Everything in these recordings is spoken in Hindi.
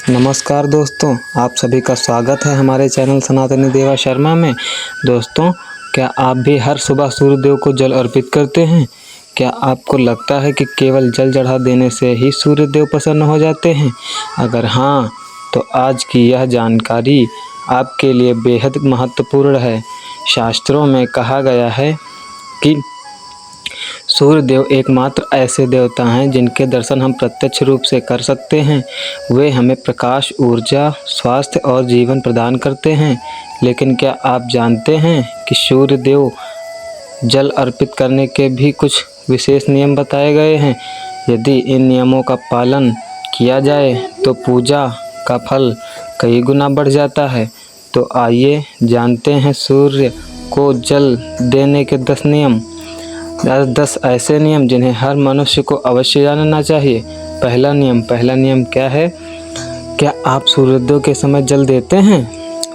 नमस्कार दोस्तों, आप सभी का स्वागत है हमारे चैनल सनातनी देवा शर्मा में। दोस्तों, क्या आप भी हर सुबह सूर्यदेव को जल अर्पित करते हैं? क्या आपको लगता है कि केवल जल चढ़ा देने से ही सूर्यदेव प्रसन्न हो जाते हैं? अगर हाँ, तो आज की यह जानकारी आपके लिए बेहद महत्वपूर्ण है। शास्त्रों में कहा गया है कि सूर्यदेव एकमात्र ऐसे देवता हैं जिनके दर्शन हम प्रत्यक्ष रूप से कर सकते हैं। वे हमें प्रकाश, ऊर्जा, स्वास्थ्य और जीवन प्रदान करते हैं। लेकिन क्या आप जानते हैं कि सूर्यदेव जल अर्पित करने के भी कुछ विशेष नियम बताए गए हैं? यदि इन नियमों का पालन किया जाए तो पूजा का फल कई गुना बढ़ जाता है। तो आइए जानते हैं सूर्य को जल देने के 10 नियम। 10 ऐसे नियम जिन्हें हर मनुष्य को अवश्य जानना चाहिए। पहला नियम क्या है? क्या आप सूर्योदय के समय जल देते हैं?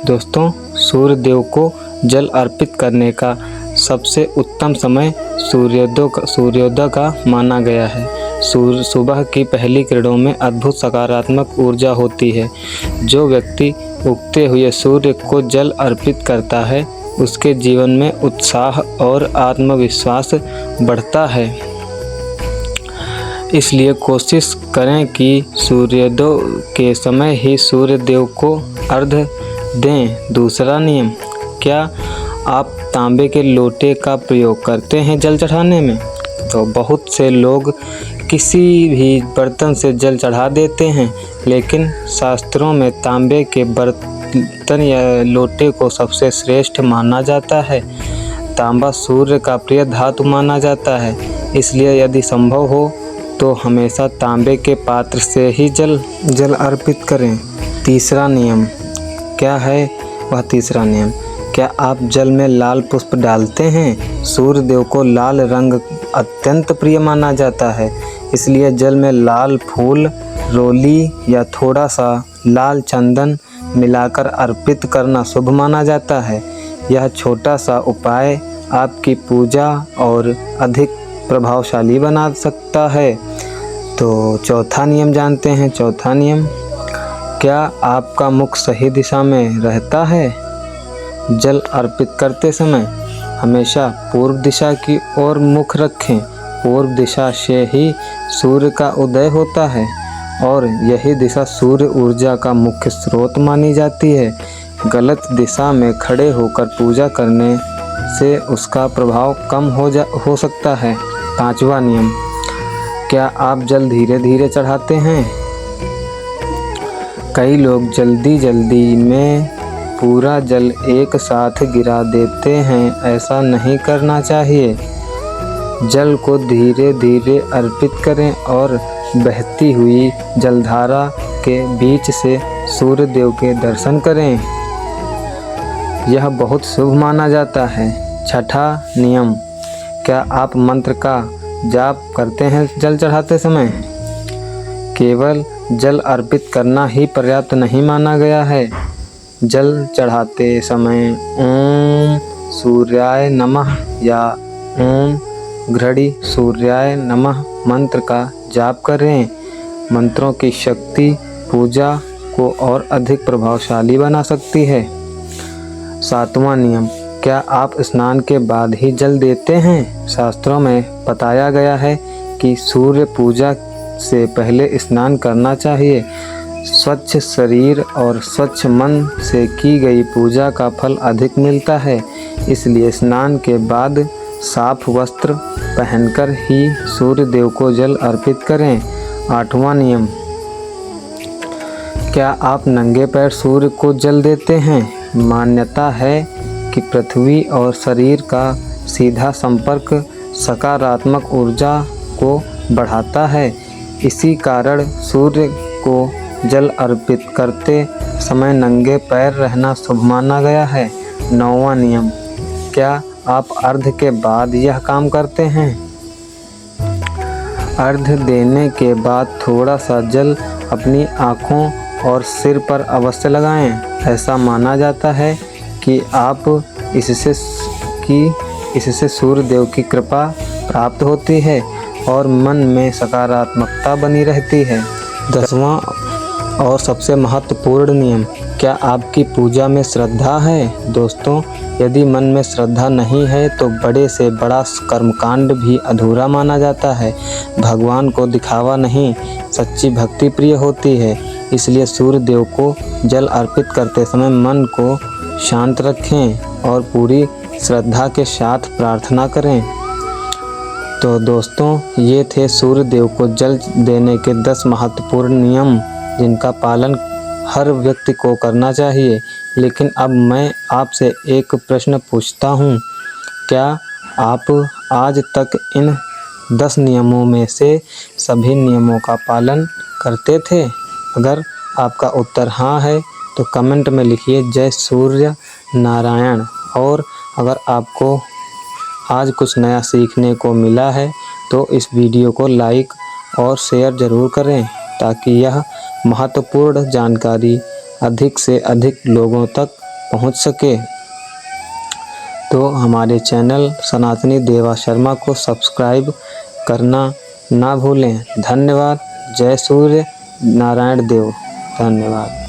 दोस्तों, सूर्यदेव को जल अर्पित करने का सबसे उत्तम समय सूर्योदय का माना गया है। सुबह की पहली किरणों में अद्भुत सकारात्मक ऊर्जा होती है। जो व्यक्ति उगते हुए सूर्य को जल अर्पित करता है, उसके जीवन में उत्साह और आत्मविश्वास बढ़ता है। इसलिए कोशिश करें कि सूर्योदय के समय ही सूर्यदेव को अर्घ्य दें। दूसरा नियम, क्या आप तांबे के लोटे का प्रयोग करते हैं जल चढ़ाने में? तो बहुत से लोग किसी भी बर्तन से जल चढ़ा देते हैं, लेकिन शास्त्रों में तांबे के बर्तन या लोटे को सबसे श्रेष्ठ माना जाता है। तांबा सूर्य का प्रिय धातु माना जाता है, इसलिए यदि संभव हो तो हमेशा तांबे के पात्र से ही जल अर्पित करें। तीसरा नियम क्या है? वह तीसरा नियम, क्या आप जल में लाल पुष्प डालते हैं? सूर्यदेव को लाल रंग अत्यंत प्रिय माना जाता है, इसलिए जल में लाल फूल, रोली या थोड़ा सा लाल चंदन मिलाकर अर्पित करना शुभ माना जाता है। यह छोटा सा उपाय आपकी पूजा और अधिक प्रभावशाली बना सकता है। तो चौथा नियम जानते हैं। चौथा नियम, क्या आपका मुख सही दिशा में रहता है? जल अर्पित करते समय हमेशा पूर्व दिशा की ओर मुख रखें। पूर्व दिशा से ही सूर्य का उदय होता है और यही दिशा सूर्य ऊर्जा का मुख्य स्रोत मानी जाती है। गलत दिशा में खड़े होकर पूजा करने से उसका प्रभाव कम हो सकता है। पांचवा नियम, क्या आप जल धीरे धीरे चढ़ाते हैं? कई लोग जल्दी में पूरा जल एक साथ गिरा देते हैं। ऐसा नहीं करना चाहिए। जल को धीरे धीरे अर्पित करें और बहती हुई जलधारा के बीच से सूर्यदेव के दर्शन करें। यह बहुत शुभ माना जाता है। छठा नियम, क्या आप मंत्र का जाप करते हैं जल चढ़ाते समय? केवल जल अर्पित करना ही पर्याप्त नहीं माना गया है। जल चढ़ाते समय ओम सूर्याय नमः या ओम घृणी सूर्याय नमः मंत्र का जाप करें। मंत्रों की शक्ति पूजा को और अधिक प्रभावशाली बना सकती है। सातवां नियम, क्या आप स्नान के बाद ही जल देते हैं? शास्त्रों में बताया गया है कि सूर्य पूजा से पहले स्नान करना चाहिए। स्वच्छ शरीर और स्वच्छ मन से की गई पूजा का फल अधिक मिलता है, इसलिए स्नान के बाद साफ वस्त्र पहनकर ही सूर्यदेव को जल अर्पित करें। आठवां नियम, क्या आप नंगे पैर सूर्य को जल देते हैं? मान्यता है कि पृथ्वी और शरीर का सीधा संपर्क सकारात्मक ऊर्जा को बढ़ाता है। इसी कारण सूर्य को जल अर्पित करते समय नंगे पैर रहना शुभ माना गया है। नौवां नियम, क्या आप अर्घ्य के बाद यह काम करते हैं? अर्घ्य देने के बाद थोड़ा सा जल अपनी आँखों और सिर पर अवश्य लगाएं। ऐसा माना जाता है कि इससे सूर्यदेव की कृपा प्राप्त होती है और मन में सकारात्मकता बनी रहती है। और सबसे महत्वपूर्ण नियम, क्या आपकी पूजा में श्रद्धा है? दोस्तों, यदि मन में श्रद्धा नहीं है तो बड़े से बड़ा कर्मकांड भी अधूरा माना जाता है। भगवान को दिखावा नहीं, सच्ची भक्ति प्रिय होती है। इसलिए सूर्य देव को जल अर्पित करते समय मन को शांत रखें और पूरी श्रद्धा के साथ प्रार्थना करें। तो दोस्तों, ये थे सूर्य देव को जल देने के 10 महत्वपूर्ण नियम, जिनका पालन हर व्यक्ति को करना चाहिए। लेकिन अब मैं आपसे एक प्रश्न पूछता हूँ, क्या आप आज तक इन 10 नियमों में से सभी नियमों का पालन करते थे? अगर आपका उत्तर हाँ है तो कमेंट में लिखिए जय सूर्य नारायण। और अगर आपको आज कुछ नया सीखने को मिला है तो इस वीडियो को लाइक और शेयर ज़रूर करें, ताकि यह महत्वपूर्ण जानकारी अधिक से अधिक लोगों तक पहुंच सके। तो हमारे चैनल सनातनी देवा शर्मा को सब्सक्राइब करना ना भूलें। धन्यवाद। जय सूर्य नारायण देव। धन्यवाद।